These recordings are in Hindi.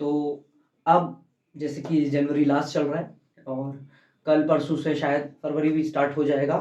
तो अब जैसे कि जनवरी लास्ट चल रहा है और कल परसों से शायद फरवरी भी स्टार्ट हो जाएगा।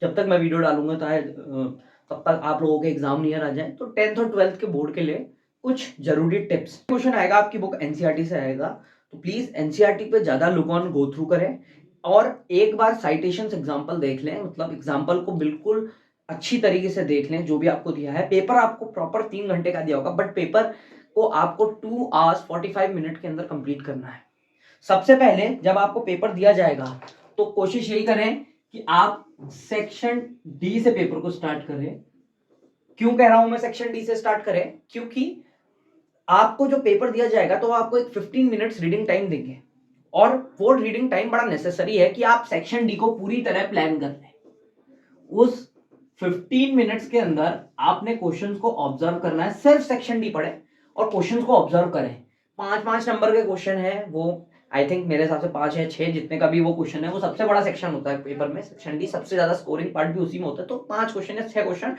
जब तक मैं वीडियो डालूँगा तब तक आप लोगों के एग्ज़ाम नियर आ जाएँ। तो 10th और 12th के बोर्ड के लिए कुछ ज़रूरी टिप्स। क्वेश्चन आएगा आपकी बुक एनसीईआरटी से आएगा, तो प्लीज़ एनसीईआरटी पे ज़्यादा लुक ऑन गो थ्रू करें और एक बार साइटेशंस एग्ज़ाम्पल देख लें, मतलब एग्ज़ाम्पल को बिल्कुल अच्छी तरीके से देख लें जो भी आपको दिया है। पेपर आपको प्रॉपर 3 घंटे का दिया होगा, बट पेपर को आपको 2 आवर्स 45 मिनट के अंदर कंप्लीट करना है। सबसे पहले जब आपको पेपर दिया जाएगा तो कोशिश यही करें कि आप सेक्शन डी से पेपर को स्टार्ट करें। क्यों कह रहा हूं मैं सेक्शन डी से स्टार्ट करें? क्योंकि आपको जो पेपर दिया जाएगा तो आपको एक 15 मिनट्स रीडिंग टाइम देंगे और वो रीडिंग टाइम बड़ा नेसेसरी है कि आप सेक्शन डी को पूरी तरह प्लान कर लें। उस 15 मिनट्स के अंदर आपने क्वेश्चंस को ऑब्जर्व करना है। सिर्फ सेक्शन डी पढ़ें और क्वेश्चंस को ऑब्जर्व करें। 5-5 नंबर के क्वेश्चन है, वो आई थिंक मेरे हिसाब से 5 या 6 जितने का भी वो क्वेश्चन है, वो सबसे बड़ा सेक्शन होता है पेपर में। सेक्शन डी सबसे ज्यादा स्कोरिंग पार्ट भी उसी में होता है। तो 5 क्वेश्चन या 6 क्वेश्चन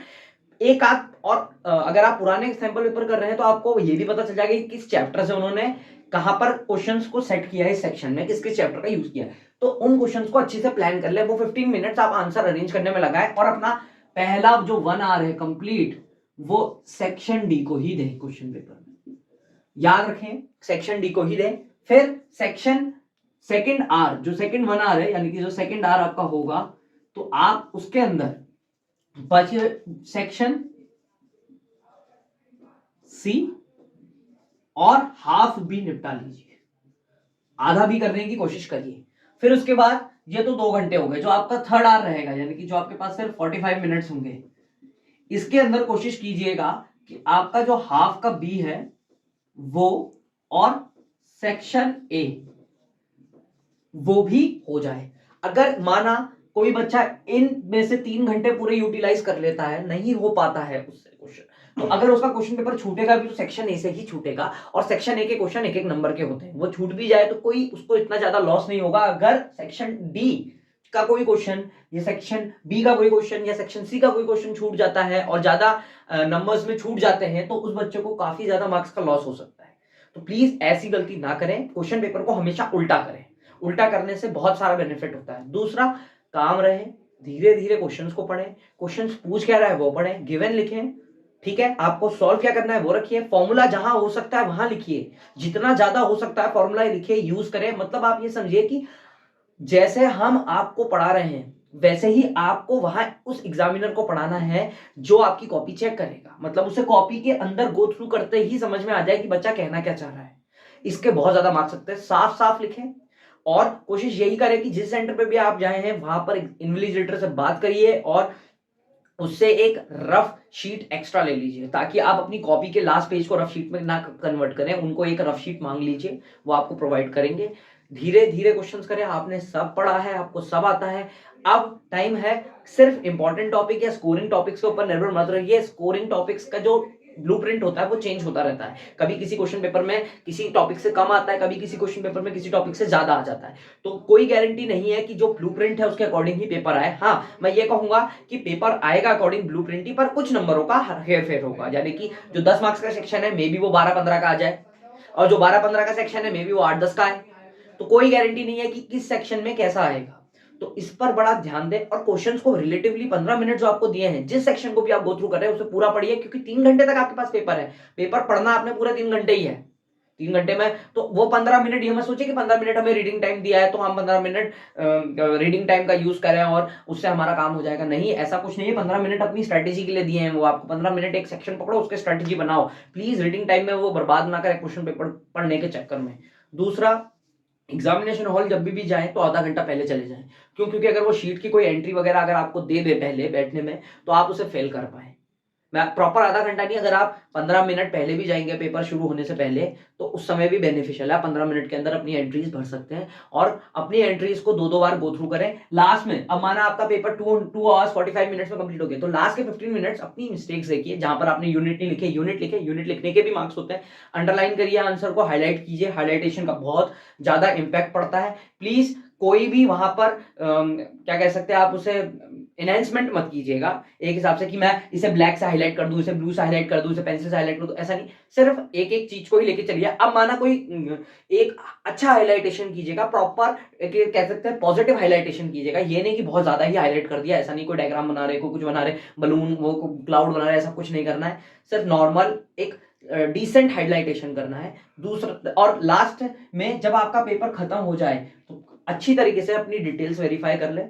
एक आध और अगर आप पुराने सैंपल पेपर कर रहे हैं तो आपको ये भी पता चल जाएगा कि किस चैप्टर से उन्होंने कहां पर क्वेश्चंस को सेट किया है, इस सेक्शन में किस किस चैप्टर का यूज किया है। तो उन क्वेश्चंस को अच्छे से प्लान कर ले। वो 15 मिनट्स आप आंसर अरेंज करने में लगाए और अपना पहला जो 1 आवर है कंप्लीट वो सेक्शन डी को ही दें। क्वेश्चन पेपर में याद रखें सेक्शन डी को ही दें। फिर सेकंड आवर जो सेकंड 1 आवर है, यानी कि जो सेकंड आवर आपका होगा, तो आप उसके अंदर बचे सेक्शन सी और हाफ भी निपटा लीजिए, आधा भी करने की कोशिश करिए। फिर उसके बाद ये तो 2 घंटे हो गए। जो आपका थर्ड आवर रहेगा, यानी कि जो आपके पास सिर्फ 45 मिनट्स होंगे, इसके अंदर कोशिश कीजिएगा कि आपका जो हाफ का बी है वो और सेक्शन ए वो भी हो जाए। अगर माना कोई बच्चा इन में से 3 घंटे पूरे यूटिलाइज कर लेता है, नहीं हो पाता है उससे क्वेश्चन, तो अगर उसका क्वेश्चन पेपर छूटेगा भी तो सेक्शन ए से ही छूटेगा और सेक्शन ए के क्वेश्चन एक एक नंबर के होते हैं। वो छूट भी जाए तो कोई उसको इतना ज्यादा लॉस नहीं होगा। अगर सेक्शन डी का कोई क्वेश्चन या सेक्शन बी का कोई क्वेश्चन या सेक्शन सी का कोई क्वेश्चन छूट जाता है और ज्यादा नंबर्स में छूट जाते हैं तो उस बच्चे को काफी ज्यादा मार्क्स का लॉस हो सकता है। तो प्लीज ऐसी गलती ना करें। क्वेश्चन पेपर को हमेशा उल्टा करें। उल्टा करने से बहुत सारा बेनिफिट होता है। दूसरा, काम रहे, धीरे धीरे क्वेश्चंस को पढ़ें। क्वेश्चंस पूछ क्या रहा है वो पढ़ें, गिवन लिखें, ठीक है। आपको सॉल्व क्या करना है वो रखिए। फॉर्मूला जहां हो सकता है वहां लिखिए, जितना ज्यादा हो सकता है फॉर्मूला लिखिए, यूज करें। मतलब आप ये समझिए कि जैसे हम आपको पढ़ा रहे हैं वैसे ही आपको वहां उस एग्जामिनर को पढ़ाना है जो आपकी कॉपी चेक करेगा। मतलब उसे कॉपी के अंदर गो थ्रू करते ही समझ में आ जाए कि बच्चा कहना क्या चाह रहा है। इसके बहुत ज्यादा मार्क्स सकते हैं। साफ साफ लिखें और कोशिश यही करें कि जिस सेंटर पे भी आप जाए हैं वहां पर इन्विजिलेटर से बात करिए और उससे एक रफ शीट एक्स्ट्रा ले लीजिए, ताकि आप अपनी कॉपी के लास्ट पेज को रफ शीट में ना कन्वर्ट करें। उनको एक रफ शीट मांग लीजिए, वो आपको प्रोवाइड करेंगे। धीरे धीरे क्वेश्चंस करें। आपने सब पढ़ा है, आपको सब आता है। अब टाइम है, सिर्फ इंपॉर्टेंट टॉपिक या स्कोरिंग टॉपिक्स के ऊपर निर्भर मत रहिए। स्कोरिंग टॉपिक्स का जो ब्लूप्रिंट होता है वो चेंज होता रहता है। कभी किसी क्वेश्चन पेपर में किसी टॉपिक से कम आता है, कभी किसी क्वेश्चन पेपर में किसी टॉपिक से ज्यादा आ जाता है। तो कोई गारंटी नहीं है कि जो ब्लूप्रिंट है उसके अकॉर्डिंग ही पेपर आए। हाँ, मैं ये कहूंगा कि पेपर आएगा अकॉर्डिंग ब्लूप्रिंट ही, पर कुछ नंबरों का हेर फेर होगा। यानी कि जो 10 मार्क्स का सेक्शन है मे बी वो 12-15 का आ जाए और जो 12-15 का सेक्शन है मे बी वो 8-10 का आए। तो कोई गारंटी नहीं है कि किस सेक्शन में कैसा आएगा। तो इस पर बड़ा ध्यान दें और क्वेश्चंस को रिलेटिवली 15 मिनट जो आपको दिए हैं, जिस सेक्शन को भी आप गो थ्रू कर रहे हैं उसे पूरा पढ़िए, क्योंकि 3 घंटे तक आपके पास पेपर है। पेपर पढ़ना आपने पूरे 3 घंटे ही है। 3 घंटे में तो वो 15 मिनट, ये मत सोचिए कि 15 मिनट हमें रीडिंग टाइम दिया है तो हम 15 मिनट रीडिंग टाइम का यूज करें और उससे हमारा काम हो जाएगा। नहीं, ऐसा कुछ नहीं है। 15 मिनट अपनी स्ट्रेटेजी के लिए दिए हैं वो आपको। 15 मिनट एक सेक्शन पकड़ो, उसके स्ट्रेटेजी बनाओ। प्लीज रीडिंग टाइम में वो बर्बाद ना करें क्वेश्चन पेपर पढ़ने के चक्कर में। दूसरा, एग्जामिनेशन हॉल जब भी जाएं तो आधा घंटा पहले चले जाएं। क्यों? क्योंकि अगर वो शीट की कोई एंट्री वगैरह अगर आपको दे दे पहले बैठने में तो आप उसे फेल कर पाए। मैं प्रॉपर आधा घंटा नहीं, अगर आप 15 मिनट पहले भी जाएंगे पेपर शुरू होने से पहले तो उस समय भी बेनिफिशियल है। आप 15 मिनट के अंदर अपनी एंट्रीज भर सकते हैं और अपनी एंट्रीज को 2-2 बार गो थ्रू करें। लास्ट में, अब माना आपका पेपर 2 आवर्स 45 मिनट्स में कंप्लीट हो गया, तो लास्ट के 15 मिनट्स अपनी मिस्टेक्स देखिए। जहां पर आपने यूनिट नहीं लिखे, यूनिट लिखे। यूनिट लिखने के भी मार्क्स होते हैं। अंडरलाइन करिए आंसर को, हाईलाइट कीजिए। हाईलाइटेशन का बहुत ज्यादा इंपैक्ट पड़ता है। प्लीज कोई भी वहां पर क्या कह सकते हैं आप उसे, एनहेंसमेंट मत कीजिएगा एक हिसाब से कि मैं इसे ब्लैक से हाईलाइट कर दूं, इसे ब्लू से हाईलाइट कर दूं, इसे पेंसिल से हाईलाइट कर दूं, ऐसा नहीं। सिर्फ एक एक चीज को ही लेके चलिए। अब माना कोई एक अच्छा हाईलाइटेशन कीजिएगा, प्रॉपर कह सकते हैं पॉजिटिव हाईलाइटेशन कीजिएगा। ये नहीं कि बहुत ज्यादा ही हाईलाइट कर दिया, ऐसा नहीं। कोई डायग्राम बना रहे, कोई कुछ बना रहे, बलून वो क्लाउड बना रहे, ऐसा कुछ नहीं करना है। सिर्फ नॉर्मल एक डिसेंट हाईलाइटेशन करना है। दूसरा और लास्ट में जब आपका पेपर खत्म हो जाए तो अच्छी तरीके से अपनी डिटेल्स वेरीफाई कर ले।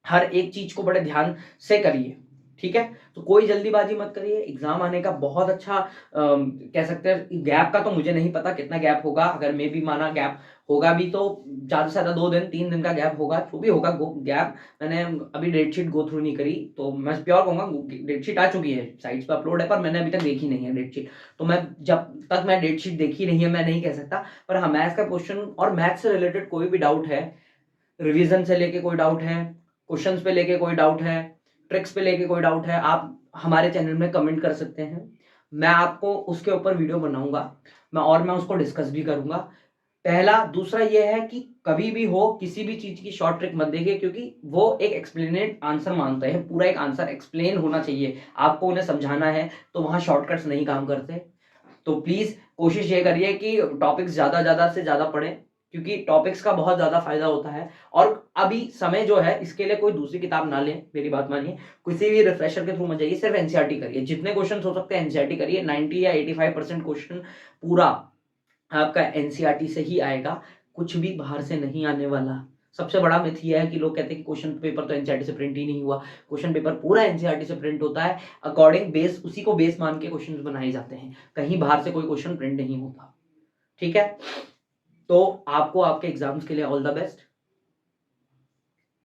हर एक चीज को बड़े ध्यान से करिए, ठीक है। तो कोई जल्दीबाजी मत करिए। एग्जाम आने का बहुत अच्छा कह सकते हैं। गैप का तो मुझे नहीं पता कितना गैप होगा, अगर मे भी माना गैप होगा भी तो ज्यादा से ज्यादा 2 दिन 3 दिन का गैप होगा, जो भी होगा गैप। मैंने अभी डेट शीट गो थ्रू नहीं करी, तो मैं प्योर कहूंगा डेट शीट आ चुकी है, साइट्स पे अपलोड है, पर मैंने अभी तक देखी नहीं है डेट शीट। तो मैं जब तक मैं डेट शीट देखी नहीं है मैं नहीं कह सकता। पर हाँ, मैथ्स का क्वेश्चन और मैथ्स से रिलेटेड कोई भी डाउट है, रिवीजन से लेके कोई डाउट है, क्वेश्चंस पे लेके कोई डाउट है, ट्रिक्स पे लेके कोई डाउट है, आप हमारे चैनल में कमेंट कर सकते हैं। मैं आपको उसके ऊपर वीडियो बनाऊंगा, मैं उसको डिस्कस भी करूंगा। पहला दूसरा ये है कि कभी भी हो किसी भी चीज की शॉर्ट ट्रिक मत देखिए, क्योंकि वो एक एक्सप्लेनेड आंसर मांगते हैं। पूरा एक आंसर एक्सप्लेन होना चाहिए, आपको उन्हें समझाना है, तो वहां शॉर्टकट्स नहीं काम करते। तो प्लीज कोशिश ये करिए कि टॉपिक्स ज्यादा से ज्यादा पढ़ें, क्योंकि टॉपिक्स का बहुत ज्यादा फायदा होता है। और अभी समय जो है इसके लिए कोई दूसरी किताब ना लें, मेरी बात मानिए। किसी भी रिफ्रेशर के थ्रू मत जाइए, सिर्फ एनसीईआरटी करिए। जितने क्वेश्चन हो सकते हैं एनसीईआरटी करिए। 90 या 85% क्वेश्चन पूरा आपका एनसीईआरटी से ही आएगा, कुछ भी बाहर से नहीं आने वाला। सबसे बड़ा मिथ यह है कि लोग कहते हैं कि क्वेश्चन पेपर तो एनसीईआरटी से प्रिंट ही नहीं हुआ। क्वेश्चन पेपर पूरा एनसीईआरटी से प्रिंट होता है, अकॉर्डिंग बेस, उसी को बेस मान के क्वेश्चंस बनाए जाते हैं, कहीं बाहर से कोई क्वेश्चन प्रिंट नहीं होता, ठीक है। तो आपको आपके एग्जाम्स के लिए ऑल द बेस्ट।